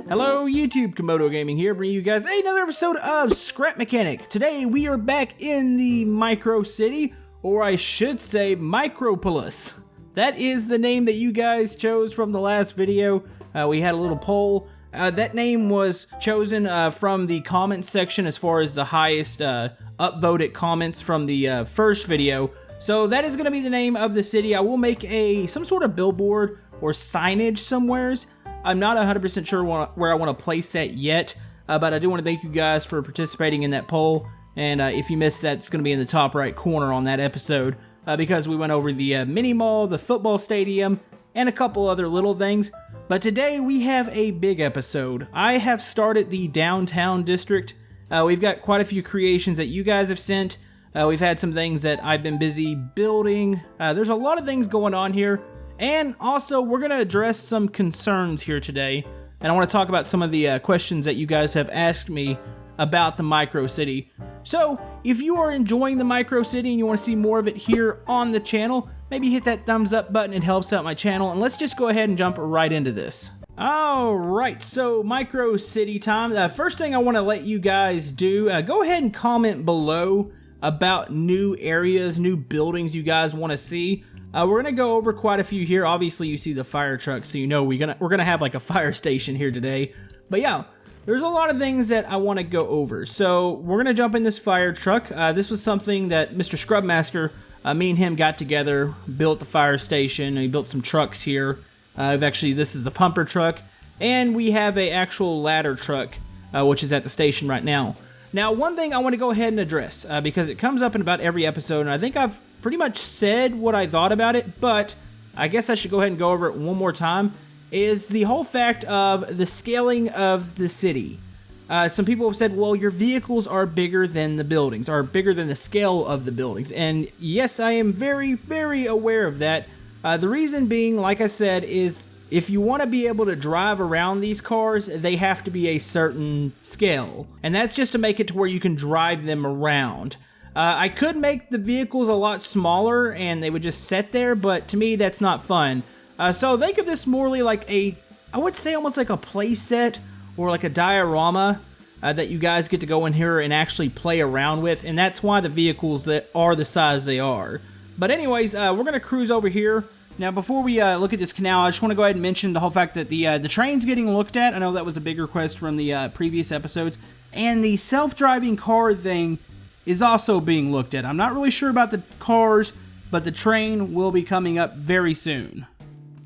Hello YouTube, Camodo Gaming here, bringing you guys another episode of Scrap Mechanic. Today we are back in the Micro City, or I should say Micropolis. That is the name that you guys chose from the last video. We had a little poll. That name was chosen from the comments section as far as the highest upvoted comments from the first video. So that is going to be the name of the city. I will make some sort of billboard or signage somewheres. I'm not 100% sure where I want to place that yet, but I do want to thank you guys for participating in that poll. And if you missed that, it's going to be in the top right corner on that episode because we went over the mini mall, the football stadium, and a couple other little things. But today we have a big episode. I have started the downtown district. We've got quite a few creations that you guys have sent. We've had some things that I've been busy building. There's a lot of things going on here. And also, we're going to address some concerns here today. And I want to talk about some of the questions that you guys have asked me about the Micro City. So, if you are enjoying the Micro City and you want to see more of it here on the channel, maybe hit that thumbs up button. It helps out my channel. And let's just go ahead and jump right into this. Alright, so Micro City time. First thing I want to let you guys do, go ahead and comment below about new areas, new buildings you guys want to see. We're gonna go over quite a few here. Obviously, you see the fire truck, so you know we're gonna have like a fire station here today. But yeah, there's a lot of things that I want to go over. So we're gonna jump in this fire truck. This was something that Mr. Scrubmaster, me and him got together, built the fire station. He built some trucks here. This is the pumper truck, and we have a actual ladder truck, which is at the station right now. Now, one thing I want to go ahead and address, because it comes up in about every episode, and I think I've pretty much said what I thought about it, but I guess I should go ahead and go over it one more time, is the whole fact of the scaling of the city. Some people have said, well, your vehicles are bigger than the buildings, are bigger than the scale of the buildings, and yes, I am very, very aware of that. The reason being, like I said, is if you want to be able to drive around these cars, they have to be a certain scale. And that's just to make it to where you can drive them around. I could make the vehicles a lot smaller and they would just sit there, but to me that's not fun. So think of this morely like I would say almost like a play set or like a diorama that you guys get to go in here and actually play around with. And that's why the vehicles that are the size they are. But anyways, we're going to cruise over here. Now, before we look at this canal, I just want to go ahead and mention the whole fact that the train's getting looked at. I know that was a big request from the previous episodes. And the self-driving car thing is also being looked at. I'm not really sure about the cars, but the train will be coming up very soon.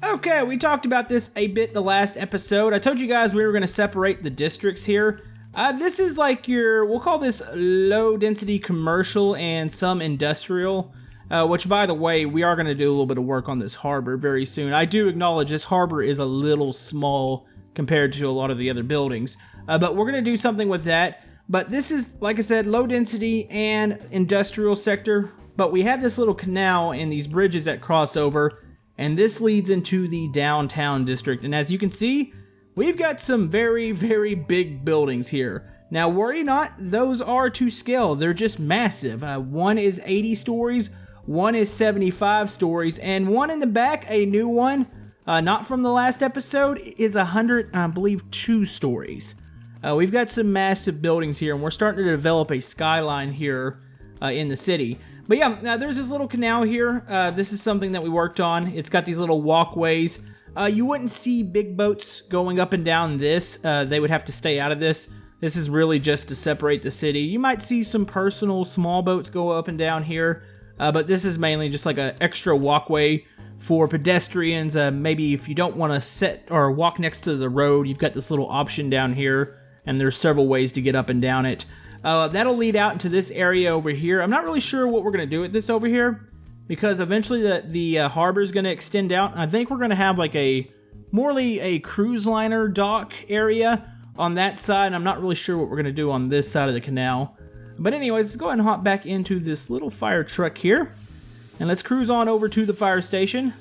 Okay, we talked about this a bit the last episode. I told you guys we were going to separate the districts here. This is like we'll call this low-density commercial and some industrial. Which, by the way, we are going to do a little bit of work on this harbor very soon. I do acknowledge this harbor is a little small compared to a lot of the other buildings. But we're going to do something with that. But this is, like I said, low density and industrial sector. But we have this little canal and these bridges that cross over. And this leads into the downtown district. And as you can see, we've got some very, very big buildings here. Now, worry not, those are to scale. They're just massive. One is 80 stories. One is 75 stories, and one in the back, a new one, not from the last episode, is 100, I believe, 2 stories. We've got some massive buildings here, and we're starting to develop a skyline here in the city. But yeah, now there's this little canal here. This is something that we worked on. It's got these little walkways. You wouldn't see big boats going up and down this. They would have to stay out of this. This is really just to separate the city. You might see some personal small boats go up and down here. But this is mainly just like an extra walkway for pedestrians. Maybe if you don't want to sit or walk next to the road, you've got this little option down here, and there's several ways to get up and down it. That'll lead out into this area over here. I'm not really sure what we're going to do with this over here, because eventually the harbor is going to extend out. I think we're going to have like morely a cruise liner dock area on that side. I'm not really sure what we're going to do on this side of the canal. But anyways, let's go ahead and hop back into this little fire truck here. And let's cruise on over to the fire station.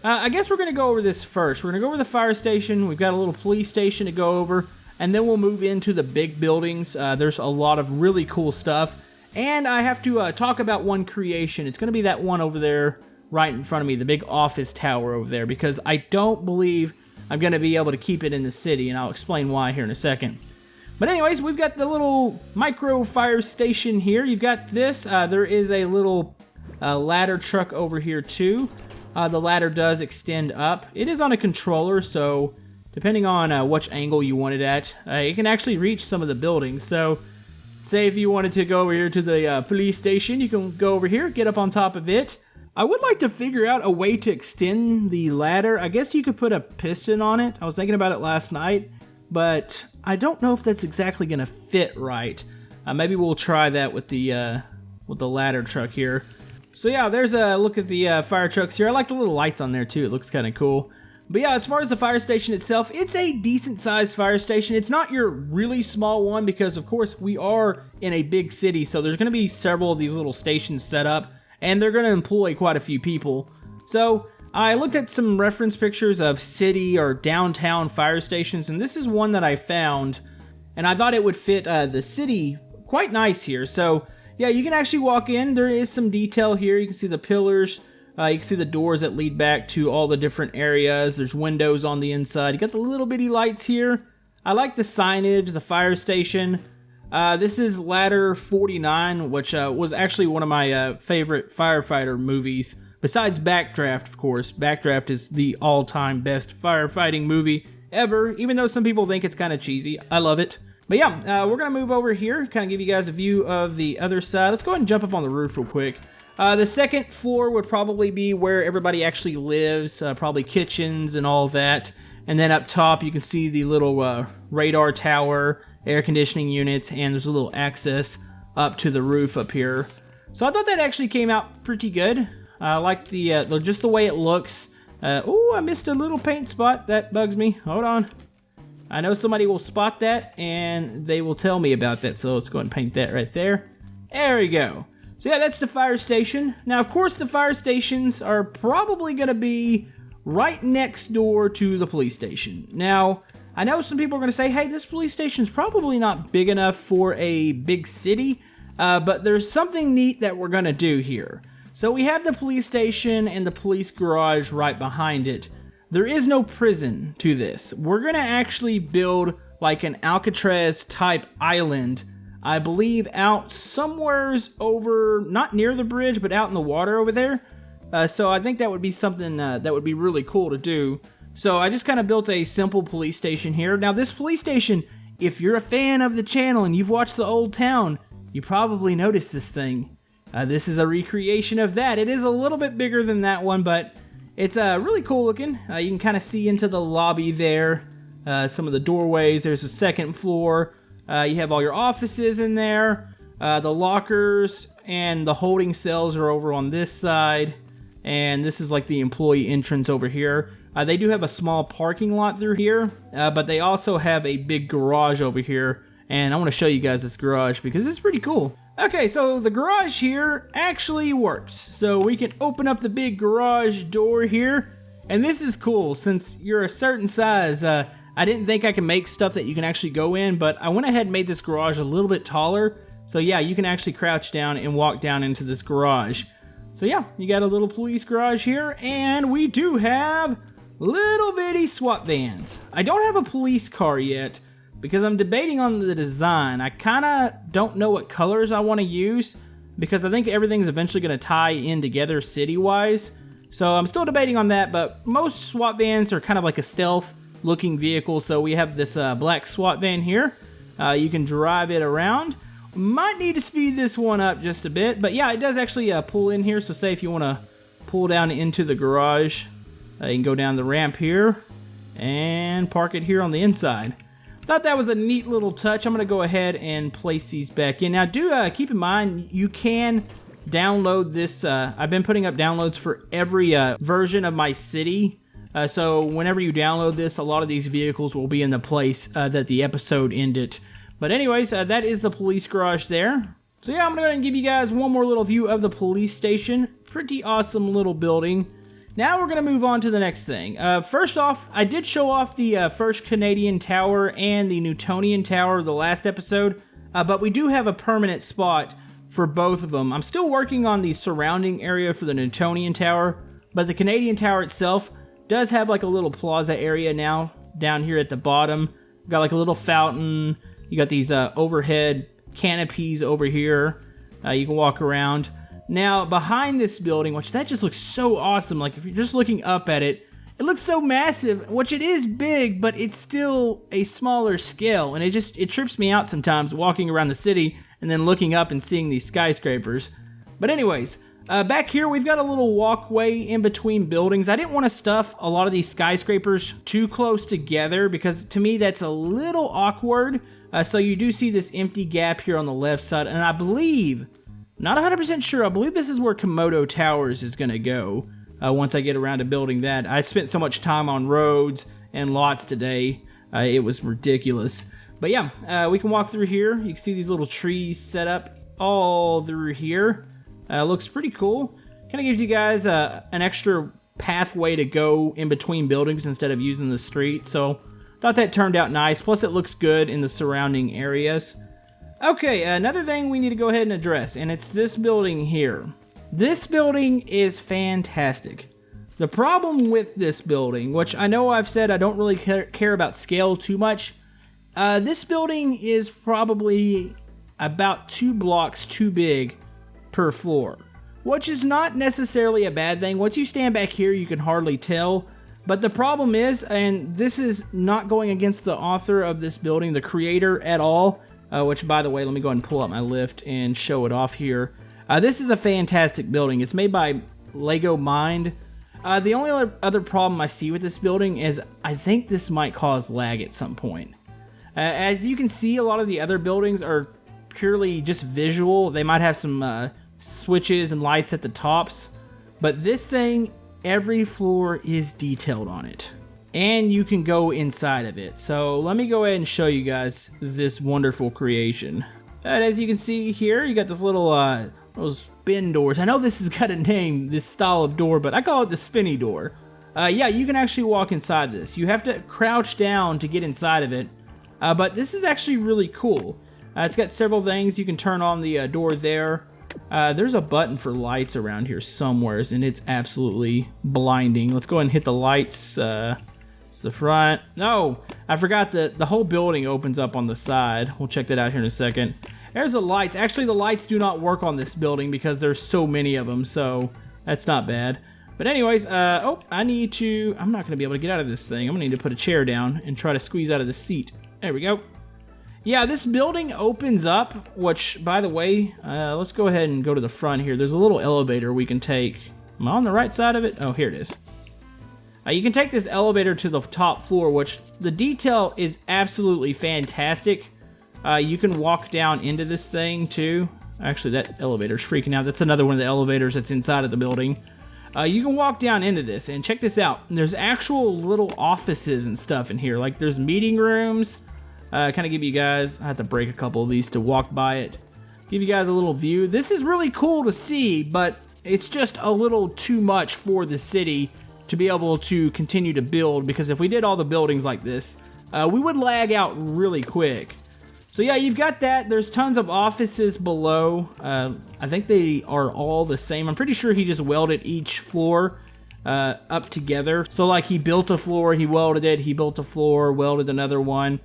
I guess we're going to go over this first. We're going to go over the fire station. We've got a little police station to go over. And then we'll move into the big buildings. There's a lot of really cool stuff. And I have to talk about one creation. It's going to be that one over there right in front of me. The big office tower over there. Because I don't believe I'm going to be able to keep it in the city, and I'll explain why here in a second. But anyways, we've got the little micro fire station here. You've got this. There is a little ladder truck over here too. The ladder does extend up. It is on a controller, so depending on which angle you want it at, it can actually reach some of the buildings. So say if you wanted to go over here to the police station, you can go over here, get up on top of it. I would like to figure out a way to extend the ladder. I guess you could put a piston on it. I was thinking about it last night, but I don't know if that's exactly going to fit right. Maybe we'll try that with the ladder truck here. So yeah, there's a look at the fire trucks here. I like the little lights on there too. It looks kind of cool. But yeah, as far as the fire station itself, it's a decent sized fire station. It's not your really small one because of course we are in a big city, so there's going to be several of these little stations set up, and they're going to employ quite a few people. So I looked at some reference pictures of city or downtown fire stations, and this is one that I found, and I thought it would fit the city quite nice here. So yeah, you can actually walk in. There is some detail here. You can see the pillars. You can see the doors that lead back to all the different areas. There's windows on the inside. You got the little bitty lights here. I like the signage, the fire station. This is Ladder 49, which was actually one of my favorite firefighter movies. Besides Backdraft, of course. Backdraft is the all-time best firefighting movie ever, even though some people think it's kind of cheesy. I love it. But yeah, we're going to move over here, kind of give you guys a view of the other side. Let's go ahead and jump up on the roof real quick. The second floor would probably be where everybody actually lives, probably kitchens and all that. And then up top, you can see the little radar tower, air conditioning units, and there's a little access up to the roof up here. So I thought that actually came out pretty good. I like the just the way it looks. Oh, I missed a little paint spot. That bugs me. Hold on. I know somebody will spot that, and they will tell me about that, so let's go ahead and paint that right there. There we go. So yeah, that's the fire station. Now, of course, the fire stations are probably going to be right next door to the police station. Now, I know some people are going to say, hey, this police station's probably not big enough for a big city, but there's something neat that we're going to do here. So we have the police station and the police garage right behind it. There is no prison to this. We're going to actually build like an Alcatraz type island, I believe out somewheres over, not near the bridge, but out in the water over there. So I think that would be something that would be really cool to do. So I just kind of built a simple police station here. Now this police station, if you're a fan of the channel and you've watched The Old Town, you probably noticed this thing. This is a recreation of that. It is a little bit bigger than that one, but it's really cool looking. You can kind of see into the lobby there, some of the doorways. There's a second floor. You have all your offices in there. The lockers and the holding cells are over on this side. And this is like the employee entrance over here. They do have a small parking lot through here, but they also have a big garage over here. And I want to show you guys this garage because it's pretty cool. Okay, so the garage here actually works. So we can open up the big garage door here. And this is cool since you're a certain size. I didn't think I could make stuff that you can actually go in, but I went ahead and made this garage a little bit taller. So yeah, you can actually crouch down and walk down into this garage. So yeah, you got a little police garage here, and we do have little bitty SWAT vans. I don't have a police car yet because I'm debating on the design. I kind of don't know what colors I want to use because I think everything's eventually going to tie in together city-wise. So I'm still debating on that, but most SWAT vans are kind of like a stealth looking vehicle. So we have this black SWAT van here. You can drive it around. Might need to speed this one up just a bit, but yeah, it does actually pull in here. So say if you want to pull down into the garage, you can go down the ramp here and park it here on the inside. Thought that was a neat little touch. I'm going to go ahead and place these back in. Now do keep in mind, you can download this. I've been putting up downloads for every version of my city. So whenever you download this, a lot of these vehicles will be in the place that the episode ended. But anyways, that is the police garage there. So yeah, I'm going to go ahead and give you guys one more little view of the police station. Pretty awesome little building. Now we're going to move on to the next thing. First off, I did show off the first Canadian tower and the Newtonian tower the last episode, but we do have a permanent spot for both of them. I'm still working on the surrounding area for the Newtonian tower, but the Canadian tower itself does have like a little plaza area now down here at the bottom. Got like a little fountain. You got these overhead canopies over here. You can walk around. Now, behind this building, which that just looks so awesome. Like, if you're just looking up at it, it looks so massive, which it is big, but it's still a smaller scale. And it trips me out sometimes walking around the city and then looking up and seeing these skyscrapers. But anyways, back here, we've got a little walkway in between buildings. I didn't want to stuff a lot of these skyscrapers too close together because to me, that's a little awkward. So you do see this empty gap here on the left side, and I believe, not 100% sure, I believe this is where Camodo Towers is going to go once I get around to building that. I spent so much time on roads and lots today, it was ridiculous. But yeah, we can walk through here. You can see these little trees set up all through here. Looks pretty cool. Kind of gives you guys an extra pathway to go in between buildings instead of using the street. So thought that turned out nice. Plus it looks good in the surrounding areas. Okay, another thing we need to go ahead and address, and it's this building here. This building is fantastic. The problem with this building, which I know I've said I don't really care about scale too much, this building is probably about 2 blocks too big per floor, which is not necessarily a bad thing. Once you stand back here, you can hardly tell. But the problem is, and this is not going against the author of this building, the creator at all, which, by the way, let me go ahead and pull up my lift and show it off here. This is a fantastic building. It's made by Lego Mind. The only other problem I see with this building is I think this might cause lag at some point. As you can see, a lot of the other buildings are purely just visual. They might have some switches and lights at the tops, but this thing, every floor is detailed on it. And you can go inside of it. So let me go ahead and show you guys this wonderful creation. And as you can see here, you got this little those spin doors. I know this has got a name, this style of door, but I call it the spinny door. Yeah, you can actually walk inside this. You have to crouch down to get inside of it, but this is actually really cool. It's got several things. You can turn on the door there. There's a button for lights around here somewhere, and it's absolutely blinding. Let's go ahead and hit the lights. It's the front. No, I forgot the whole building opens up on the side. We'll check that out here in a second. There's the lights. Actually, the lights do not work on this building because there's so many of them, so that's not bad. But anyways, oh, I'm not going to be able to get out of this thing. I'm going to need to put a chair down and try to squeeze out of the seat. There we go. Yeah, this building opens up, which, by the way, let's go ahead and go to the front here. There's a little elevator we can take. Am I on the right side of it? Oh, here it is. You can take this elevator to the top floor, which the detail is absolutely fantastic. You can walk down into this thing, too. Actually, that elevator's freaking out. That's another one of the elevators that's inside of the building. You can walk down into this, and check this out. There's actual little offices and stuff in here. Like, there's meeting rooms. Kind of give you guys, I have to break a couple of these to walk by it. Give you guys a little view. This is really cool to see, but it's just a little too much for the city to be able to continue to build, because if we did all the buildings like this, we would lag out really quick. So yeah, you've got that. There's tons of offices below. I think they are all the same. I'm pretty sure he just welded each floor up together. So like he built a floor, he welded it, he built a floor, welded another one.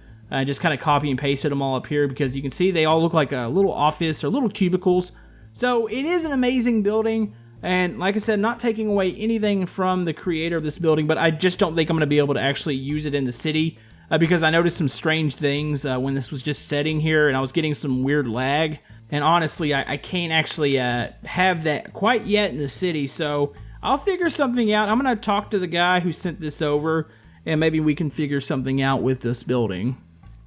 Just kind of copy and pasted them all up here because you can see they all look like a little office or little cubicles. So it is an amazing building. And like I said, not taking away anything from the creator of this building, but I just don't think I'm going to be able to actually use it in the city because I noticed some strange things when this was just setting here and I was getting some weird lag. And honestly, I can't actually have that quite yet in the city, so I'll figure something out. I'm going to talk to the guy who sent this over and maybe we can figure something out with this building.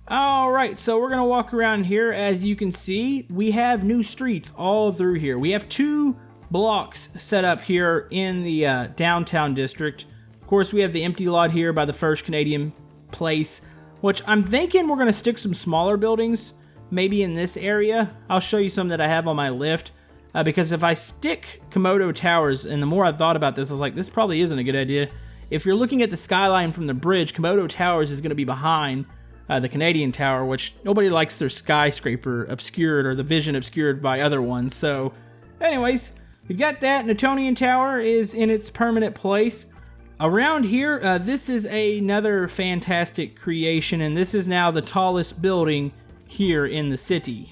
Alright, so we're going to walk around here. As you can see, we have new streets all through here. We have 2 blocks set up here in the downtown district. Of course, we have the empty lot here by the First Canadian Place, which I'm thinking we're going to stick some smaller buildings maybe in this area. I'll show you some that I have on my lift, because if I stick Camodo Towers, and the more I thought about this, I was like, this probably isn't a good idea. If you're looking at the skyline from the bridge, Camodo Towers is going to be behind the Canadian Tower, which nobody likes their skyscraper obscured or the vision obscured by other ones. So anyways, we've got that. Newtonian Tower is in its permanent place. Around here, this is another fantastic creation, and this is now the tallest building here in the city.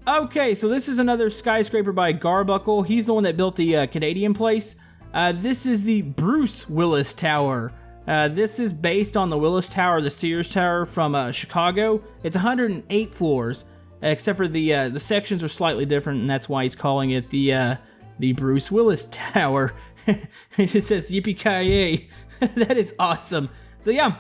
Okay, so this is another skyscraper by Garbuckle. He's the one that built the Canadian place. This is the Bruce Willis Tower. This is based on the Willis Tower, the Sears Tower from Chicago. It's 108 floors, except for the sections are slightly different, and that's why he's calling it the Bruce Willis Tower. It just says yippee-ki-yay. That is awesome. So yeah,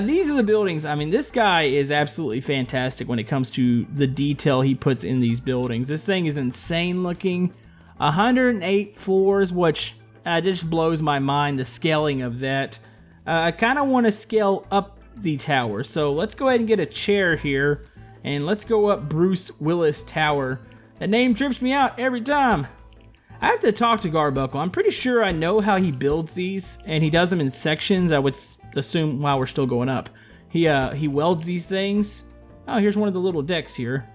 these are the buildings. I mean, this guy is absolutely fantastic when it comes to the detail he puts in these buildings. This thing is insane looking. 108 floors, which just blows my mind, the scaling of that. I kind of want to scale up the tower, so let's go ahead and get a chair here, and let's go up Bruce Willis Tower. That name trips me out every time. I have to talk to Garbuckle. I'm pretty sure I know how he builds these, and he does them in sections, I would assume, while we're still going up. He welds these things. Oh, here's one of the little decks here.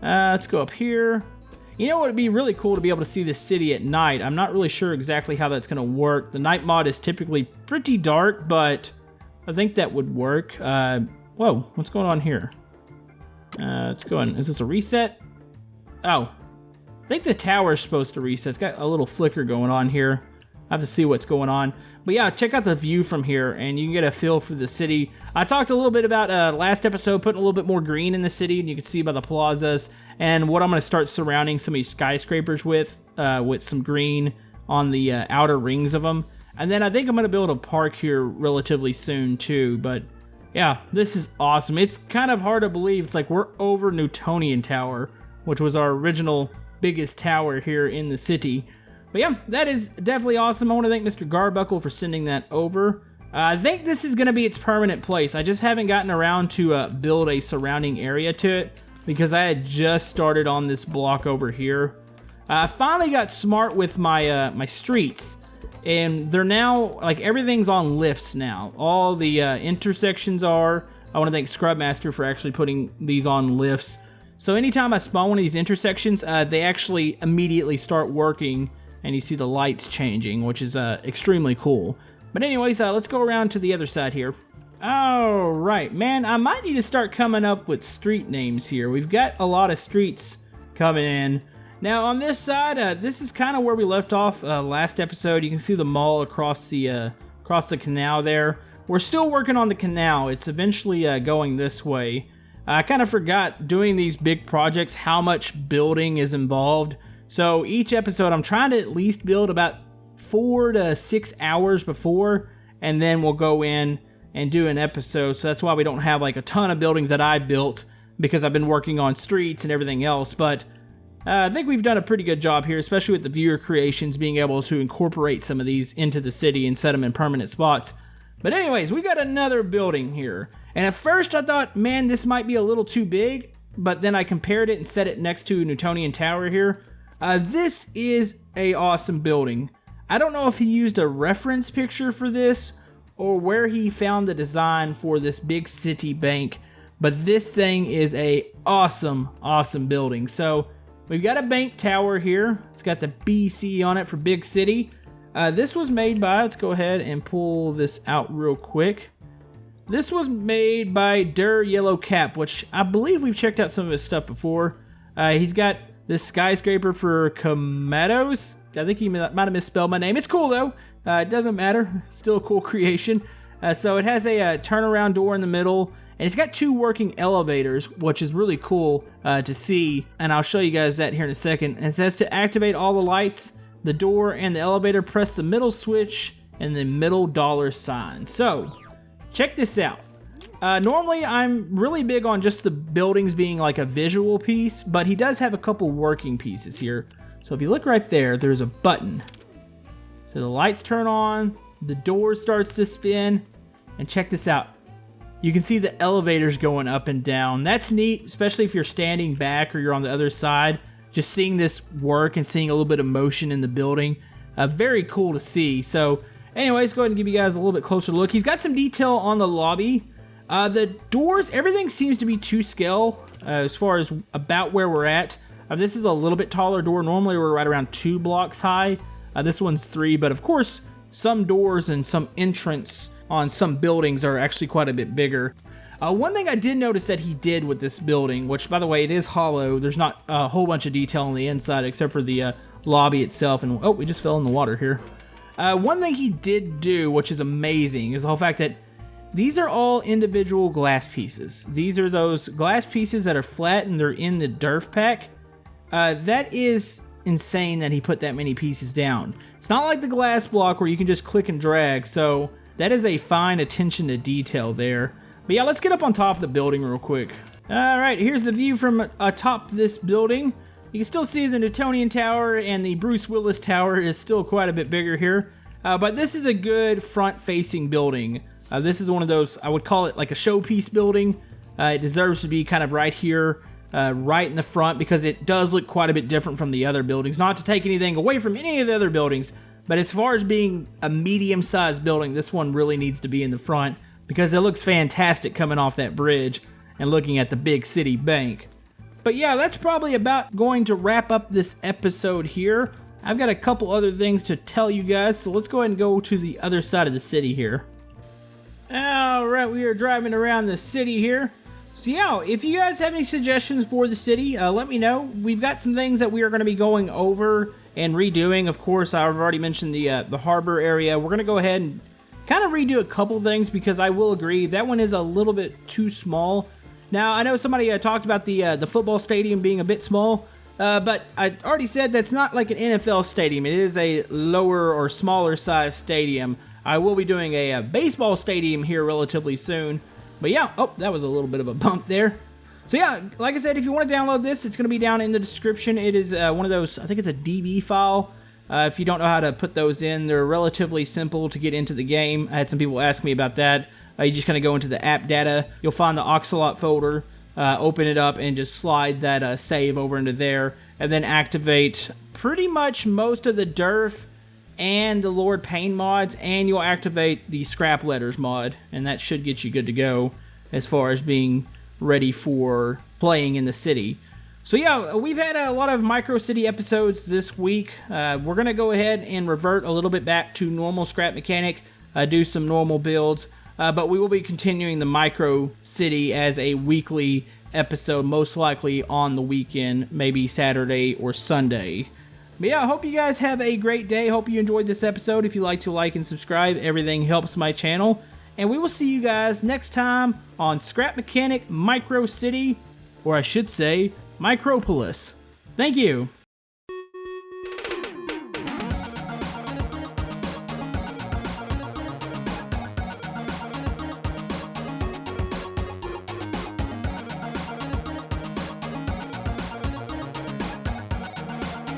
Let's go up here. You know what would be really cool to be able to see the city at night. I'm not really sure exactly how that's going to work. The night mod is typically pretty dark, but I think that would work. Whoa, what's going on here? Let's go in. Is this a reset? Oh. I think the tower is supposed to reset. It's got a little flicker going on here. I have to see what's going on. But yeah, check out the view from here, and you can get a feel for the city. I talked a little bit about last episode, putting a little bit more green in the city, and you can see by the plazas, and what I'm going to start surrounding some of these skyscrapers with some green on the outer rings of them. And then I think I'm going to build a park here relatively soon too. But yeah, this is awesome. It's kind of hard to believe. It's like we're over Newtonian Tower, which was our original biggest tower here in the city. But yeah, that is definitely awesome. I want to thank Mr. Garbuckle for sending that over. I think this is going to be its permanent place. I just haven't gotten around to build a surrounding area to it because I had just started on this block over here. I finally got smart with my my streets, and they're now, like, everything's on lifts now. All the intersections are. I want to thank Scrubmaster for actually putting these on lifts. So anytime I spawn one of these intersections, they actually immediately start working, and you see the lights changing, which is extremely cool. But anyways, let's go around to the other side here. All right, man, I might need to start coming up with street names here. We've got a lot of streets coming in. Now on this side, this is kind of where we left off last episode. You can see the mall across the canal there. We're still working on the canal. It's eventually going this way. I kind of forgot doing these big projects how much building is involved. So each episode I'm trying to at least build about 4 to 6 hours before, and then we'll go in and do an episode. So that's why we don't have like a ton of buildings that I built, because I've been working on streets and everything else. But I think we've done a pretty good job here, especially with the viewer creations, being able to incorporate some of these into the city and set them in permanent spots. But anyways, we got another building here. And at first I thought, man, this might be a little too big, but then I compared it and set it next to Newtonian Tower here. This is a awesome building. I don't know if he used a reference picture for this or where he found the design for this big city bank, but this thing is a awesome building. So we've got a bank tower here. It's got the BC on it for big city. This was made by, let's go ahead and pull this out real quick. This was made by Der Yellow Cap, which I believe we've checked out some of his stuff before. He's got this skyscraper for Camodos. I think he might have misspelled my name. It's cool though. It doesn't matter. It's still a cool creation. So it has a turnaround door in the middle, and it's got 2 working elevators, which is really cool to see. And I'll show you guys that here in a second. And it says to activate all the lights, the door and the elevator, press the middle switch and the middle $sign. So check this out. Normally I'm really big on just the buildings being like a visual piece, but he does have a couple working pieces here. So if you look right there, there's a button. So the lights turn on, the door starts to spin, and check this out. You can see the elevators going up and down. That's neat, especially if you're standing back or you're on the other side. Just seeing this work and seeing a little bit of motion in the building. Very cool to see. So anyways, go ahead and give you guys a little bit closer look. He's got some detail on the lobby. The doors, everything seems to be to scale as far as about where we're at. This is a little bit taller door. Normally we're right around 2 blocks high. This one's 3, but of course some doors and some entrance on some buildings are actually quite a bit bigger. One thing I did notice that he did with this building, which by the way, it is hollow. There's not a whole bunch of detail on the inside except for the lobby itself. And oh, we just fell in the water here. One thing he did do, which is amazing, is the whole fact that these are all individual glass pieces. These are those glass pieces that are flat and they're in the Durf pack. That is insane that he put that many pieces down. It's not like the glass block where you can just click and drag, so that is a fine attention to detail there. But yeah, let's get up on top of the building real quick. Alright, here's the view from atop this building. You can still see the Newtonian Tower, and the Bruce Willis Tower is still quite a bit bigger here. But this is a good front-facing building. This is one of those, I would call it like a showpiece building. It deserves to be kind of right here, right in the front, because it does look quite a bit different from the other buildings. Not to take anything away from any of the other buildings, but as far as being a medium-sized building, this one really needs to be in the front, because it looks fantastic coming off that bridge and looking at the big city bank. But yeah, that's probably about going to wrap up this episode here. I've got a couple other things to tell you guys, so let's go ahead and go to the other side of the city here. Alright, we are driving around the city here. So yeah, if you guys have any suggestions for the city, let me know. We've got some things that we are going to be going over and redoing. Of course, I've already mentioned the harbor area. We're going to go ahead and kind of redo a couple things, because I will agree that one is a little bit too small. Now, I know somebody talked about the football stadium being a bit small, but I already said that's not like an NFL stadium. It is a lower or smaller size stadium. I will be doing a baseball stadium here relatively soon. But yeah, oh, that was a little bit of a bump there. So yeah, like I said, if you want to download this, it's going to be down in the description. It is one of those, I think it's a DB file. If you don't know how to put those in, they're relatively simple to get into the game. I had some people ask me about that. You just kind of go into the app data. You'll find the Oxalot folder, open it up, and just slide that save over into there, and then activate pretty much most of the Durf and the Lord Payne mods, and you'll activate the Scrap Letters mod, and that should get you good to go as far as being ready for playing in the city. So yeah, we've had a lot of Micro City episodes this week. We're going to go ahead and revert a little bit back to normal Scrap Mechanic, do some normal builds, but we will be continuing the Micro City as a weekly episode, most likely on the weekend, maybe Saturday or Sunday. But yeah, I hope you guys have a great day. Hope you enjoyed this episode. If you like to like and subscribe, everything helps my channel. And we will see you guys next time on Scrap Mechanic Micro City, or I should say, Micropolis. Thank you.